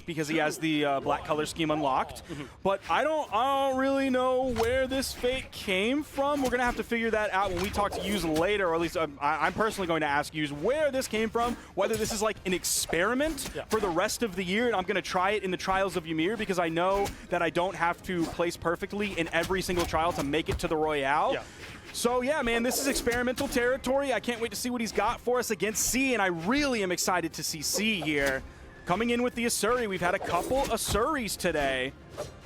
because he has the black color scheme unlocked. But I don't really know where this Fate came from. We're gonna have to figure that out when we talk to Yuz later, or at least I'm personally going to ask Yuz where this came from, whether this is like an experiment for the rest of the year, and I'm gonna try it in the trials of Ymir because I know that I don't have to place perfectly in every single trial to make it to the Royale. So yeah, man, this is experimental territory. I can't wait to see what he's got for us against C, and I really am excited to see C here. Coming in with the Asuri, we've had a couple Asuris today.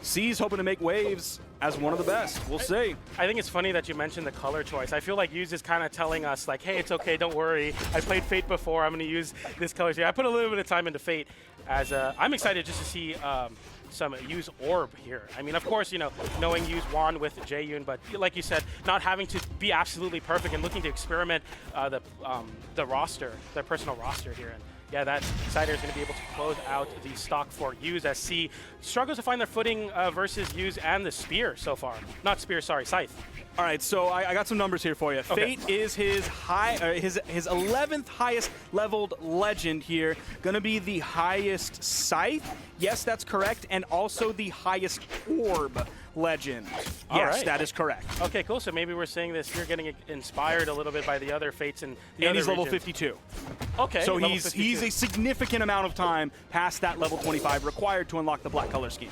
C's hoping to make waves as one of the best. We'll see. I think it's funny that you mentioned the color choice. I feel like Yuz is kind of telling us, like, hey, it's okay, don't worry. I played Fate before. I'm going to use this color. I put a little bit of time into Fate. As I'm excited just to see some Yuz Orb here. I mean, of course, you know, knowing Yuz won with Jaeyun, but like you said, not having to be absolutely perfect and looking to experiment the roster, their personal roster here. And yeah, that Cider is going to be able to close out the stock for Yuz as C struggles to find their footing versus Yuz and the Spear so far. Not Spear, sorry, Scythe. All right, so I got some numbers here for you. Okay. Fate is his 11th highest leveled legend here. Gonna be the highest Scythe. Yes, that's correct, and also the highest Orb legend. Yes, that is correct. Okay, cool. So maybe we're saying this. You're getting inspired a little bit by the other Fates and the other he's level regions. 52. Okay. So he's a significant amount of time past that level 25 required to unlock the black color scheme.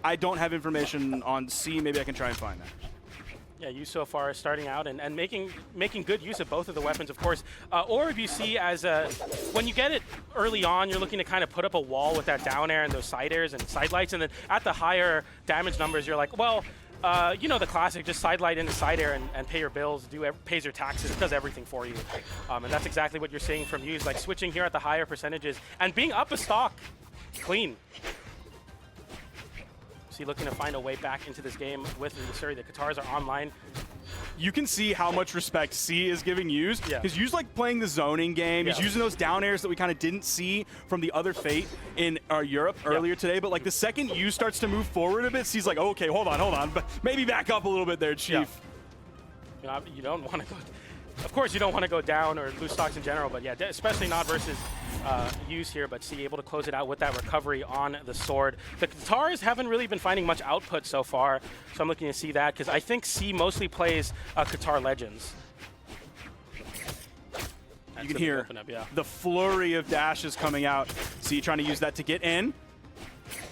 I don't have information on C. Maybe I can try and find that. Yeah, you so far starting out and making good use of both of the weapons, of course. Orb you see as when you get it early on, you're looking to kind of put up a wall with that down air and those side airs and side lights, and then at the higher damage numbers, you're like, well, you know the classic, just side light into side air and pay your bills, pays your taxes, does everything for you. And that's exactly what you're seeing from Yuz, like switching here at the higher percentages and being up a stock clean. So looking to find a way back into this game with the Asuri. The Katars are online. You can see how much respect C is giving Yuz, because Yuz like playing the zoning game. He's using those down airs that we kind of didn't see from the other Fate in Europe earlier today. But like the second Yuz starts to move forward a bit, C's like, okay, hold on, but maybe back up a little bit there, Chief. You know, you don't want to go. Of course, you don't want to go down or lose stocks in general, but yeah, especially not versus Yuz here, but C able to close it out with that recovery on the sword. The Katars haven't really been finding much output so far, so I'm looking to see that, because I think C mostly plays Katar Legends. You can hear the flurry of dashes coming out. C trying to use that to get in.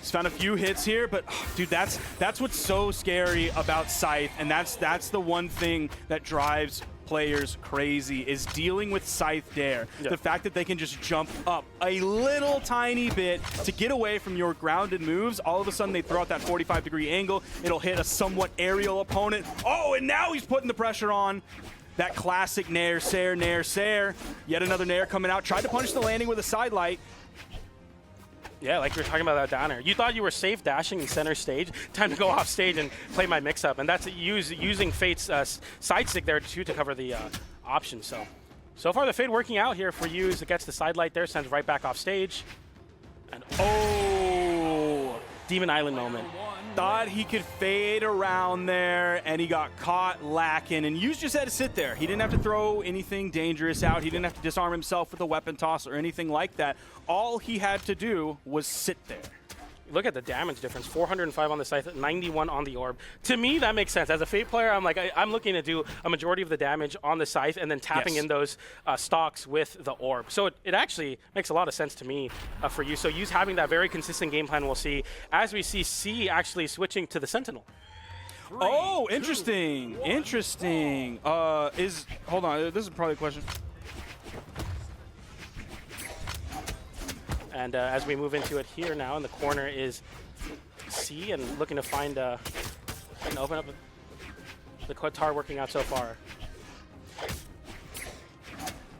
He's found a few hits here, but dude, that's what's so scary about Scythe, and that's the one thing that drives players crazy, is dealing with Scythe Dare. The fact that they can just jump up a little tiny bit to get away from your grounded moves. All of a sudden they throw out that 45-degree angle. It'll hit a somewhat aerial opponent. Oh, and now he's putting the pressure on. That classic Nair, Sair, Nair, Sair. Yet another Nair coming out. Tried to punish the landing with a side light. Yeah, like we were talking about that down air. You thought you were safe dashing in center stage. Time to go off stage and play my mix-up. And that's using Fate's side stick there too to cover the option. So far the Fate working out here for Yuz. It gets the side light there, sends right back off stage. And oh, Demon Island moment. Thought he could fade around there, and he got caught lacking, and Yuz just had to sit there. He didn't have to throw anything dangerous out. He didn't have to disarm himself with a weapon toss or anything like that. All he had to do was sit there. Look at the damage difference, 405 on the Scythe, 91 on the Orb. To me, that makes sense. As a Fate player, I'm like, I'm looking to do a majority of the damage on the Scythe and then tapping in those stocks with the Orb. So it actually makes a lot of sense to me for you. So Yuz having that very consistent game plan we'll see as we see C actually switching to the Sentinel. Oh, interesting. Interesting. Hold on, this is probably a question. And as we move into it here now, in the corner is C, and looking to find and open up the Qatar working out so far.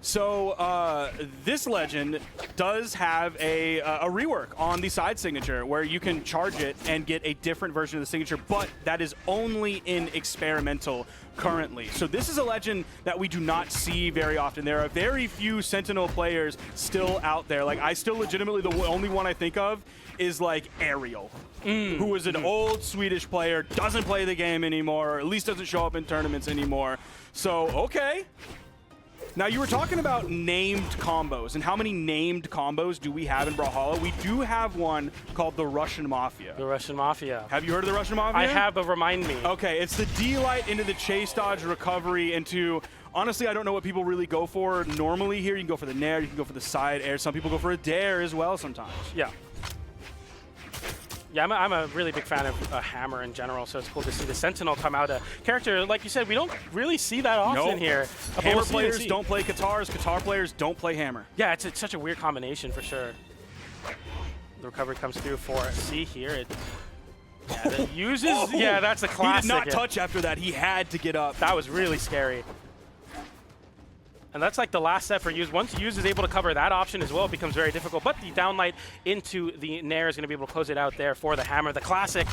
So this legend does have a rework on the side signature where you can charge it and get a different version of the signature, but that is only in experimental currently. So this is a legend that we do not see very often. There are very few Sentinel players still out there. Like, I still legitimately, the only one I think of is like Ariel, who is an old Swedish player, doesn't play the game anymore, or at least doesn't show up in tournaments anymore. So, okay. Now, you were talking about named combos, and how many named combos do we have in Brawlhalla? We do have one called the Russian Mafia. The Russian Mafia. Have you heard of the Russian Mafia? I have, but remind me. Okay, it's the D-Light into the chase dodge recovery into... Honestly, I don't know what people really go for normally here. You can go for the nair, you can go for the side air. Some people go for a dare as well sometimes. Yeah. Yeah, I'm a really big fan of Hammer in general, so it's cool to see the Sentinel come out. A character, like you said, we don't really see that often here. Hammer players don't play Katars, Katar players don't play Hammer. Yeah, it's such a weird combination for sure. The recovery comes through for C here. It uses, yeah, that's a classic. He did not touch after that. He had to get up. That was really scary. And that's like the last step for Use. Once Use is able to cover that option as well, it becomes very difficult. But the downlight into the Nair is going to be able to close it out there for the Hammer. The classic,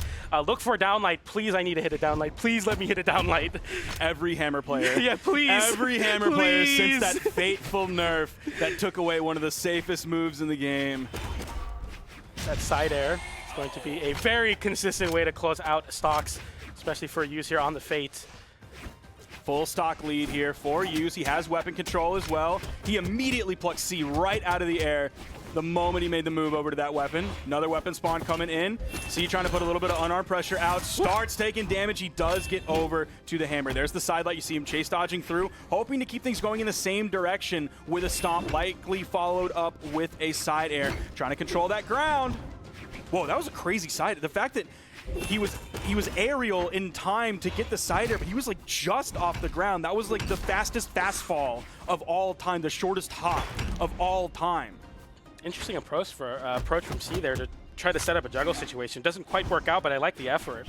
look for a downlight. Please, I need to hit a downlight. Please let me hit a downlight. Every Hammer player. Yeah, please. Every Hammer player since that fateful nerf that took away one of the safest moves in the game. That side air is going to be a very consistent way to close out stocks, especially for Use here on the Fate. Full stock lead here for Use. He has weapon control as well. He immediately plucked C right out of the air the moment he made the move over to that weapon. Another weapon spawn coming in. C trying to put a little bit of unarmed pressure out. Starts taking damage. He does get over to the Hammer. There's the side light. You see him chase dodging through, hoping to keep things going in the same direction with a stomp, likely followed up with a side air. Trying to control that ground. Whoa, that was a crazy side. The fact that he was aerial in time to get the side air, but he was like just off the ground. That was like the fastest fast fall of all time, the shortest hop of all time. Interesting approach from C there to try to set up a juggle situation. Doesn't quite work out, but I like the effort.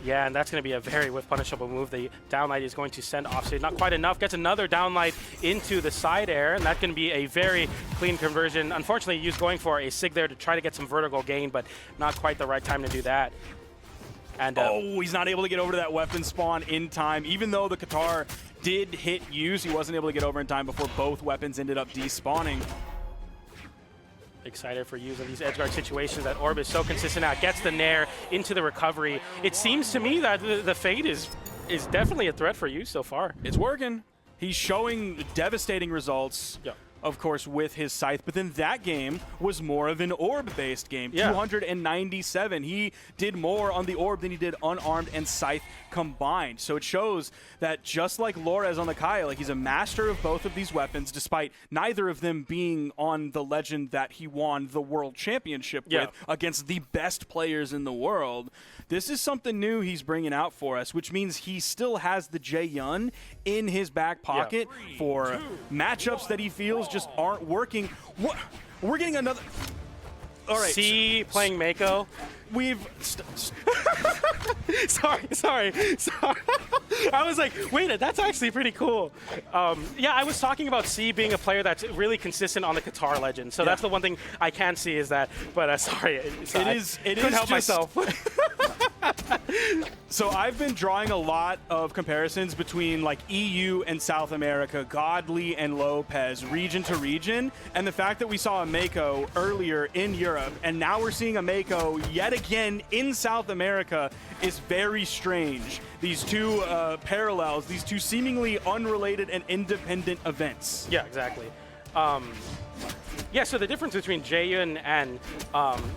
Yeah, and that's going to be a very whiff punishable move. The downlight is going to send offstage. Not quite enough. Gets another downlight into the side air, and that's going to be a very clean conversion. Unfortunately, Yu's going for a sig there to try to get some vertical gain, but not quite the right time to do that. And he's not able to get over to that weapon spawn in time. Even though the Katar did hit Use, he wasn't able to get over in time before both weapons ended up despawning. Excited for using these edgeguard situations that Orb is so consistent at. Gets the Nair into the recovery. It seems to me that the Fate is definitely a threat for you so far. It's working. He's showing devastating results. Yep. Of course, with his Scythe, but then that game was more of an orb-based game. Yeah. 297. He did more on the orb than he did unarmed and Scythe combined. So it shows that just like Lores on the Kai, like he's a master of both of these weapons, despite neither of them being on the legend that he won the World Championship with against the best players in the world. This is something new he's bringing out for us, which means he still has the Jae-Yun in his back pocket for matchups that he feels just aren't working. What? We're getting another... All right. C playing Mako. We've... Sorry. I was like, wait, that's actually pretty cool. Yeah, I was talking about C being a player that's really consistent on the Katar legend. So that's the one thing I can see is that. But sorry. It couldn't help myself. So I've been drawing a lot of comparisons between like EU and South America, Godly and Lopez, region to region, and the fact that we saw a Mako earlier in Europe, and now we're seeing a Mako yet again in South America is very strange. These two parallels, these two seemingly unrelated and independent events. Yeah, exactly. Yeah, so the difference between Jae-Yun and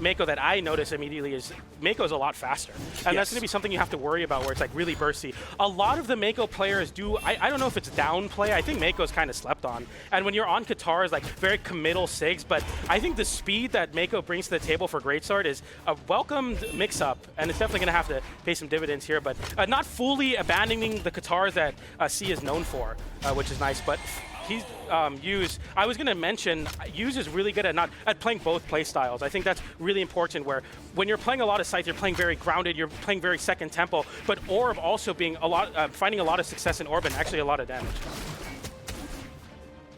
Mako that I notice immediately is Mako's a lot faster. And that's going to be something you have to worry about where it's like really bursty. A lot of the Mako players do, I don't know if it's downplay, I think Mako's kind of slept on. And when you're on Katar is like very committal SIGs, but I think the speed that Mako brings to the table for Greatsword is a welcomed mix-up, and it's definitely going to have to pay some dividends here, but not fully abandoning the Katars that C is known for, which is nice, but he's Use. I was going to mention Use is really good at playing both play styles. I think that's really important. Where when you're playing a lot of Scythe, you're playing very grounded. You're playing very second tempo. But Orb also being a lot, finding a lot of success in Orb and actually a lot of damage.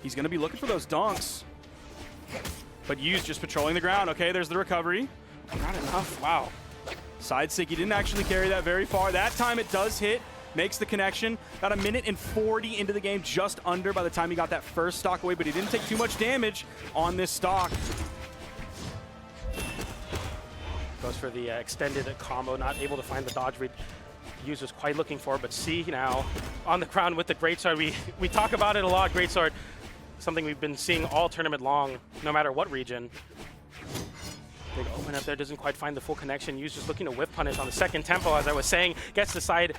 He's going to be looking for those donks. But Use just patrolling the ground. Okay, there's the recovery. Not enough. Wow. Side stick. He didn't actually carry that very far. That time it does hit. Makes the connection. About a minute and 40 into the game, just under by the time he got that first stock away, but he didn't take too much damage on this stock. Goes for the extended combo, not able to find the dodge read. Use was quite looking for, but C now on the ground with the Greatsword. We talk about it a lot, Greatsword. Something we've been seeing all tournament long, no matter what region. Big open up there, doesn't quite find the full connection. Use just looking to whiff punish on the second tempo, as I was saying. Gets the side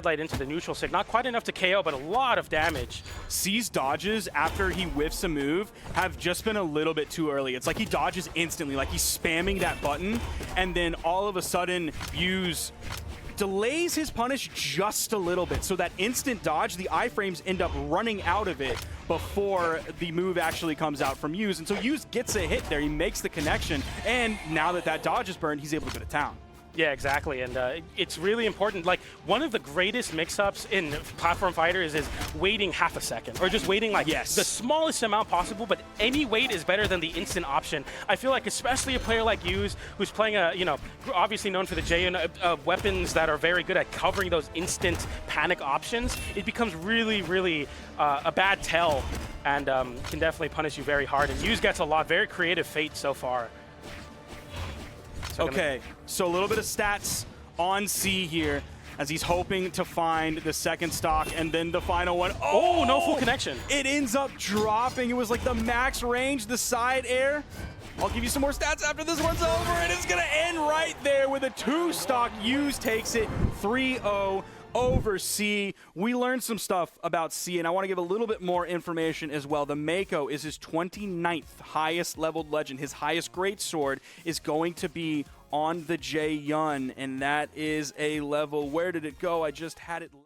light into the neutral sig. Not quite enough to KO, but a lot of damage. C's dodges after he whiffs a move have just been a little bit too early. It's like he dodges instantly, like he's spamming that button, and then all of a sudden Use delays his punish just a little bit. So that instant dodge, the iframes end up running out of it before the move actually comes out from Use. And so Use gets a hit there, he makes the connection, and now that that dodge is burned, he's able to go to town. Yeah, exactly, and it's really important. Like, one of the greatest mix-ups in platform fighters is waiting half a second, or just waiting like the smallest amount possible, but any wait is better than the instant option. I feel like especially a player like Use, who's playing a, obviously known for the J and weapons that are very good at covering those instant panic options, it becomes really, really a bad tell, and can definitely punish you very hard. And Use gets a lot, very creative Fate so far. Okay, so a little bit of stats on C here as he's hoping to find the second stock and then the final one. Oh, no full connection. It ends up dropping. It was like the max range, the side air. I'll give you some more stats after this one's over, and it's going to end right there with a 2-stock. Use takes it 3-0 over C. We learned some stuff about C, and I want to give a little bit more information as well. The Mako is his 29th highest leveled legend. His highest Greatsword is going to be on the J Yun, and that is a level. Where did it go? I just had it.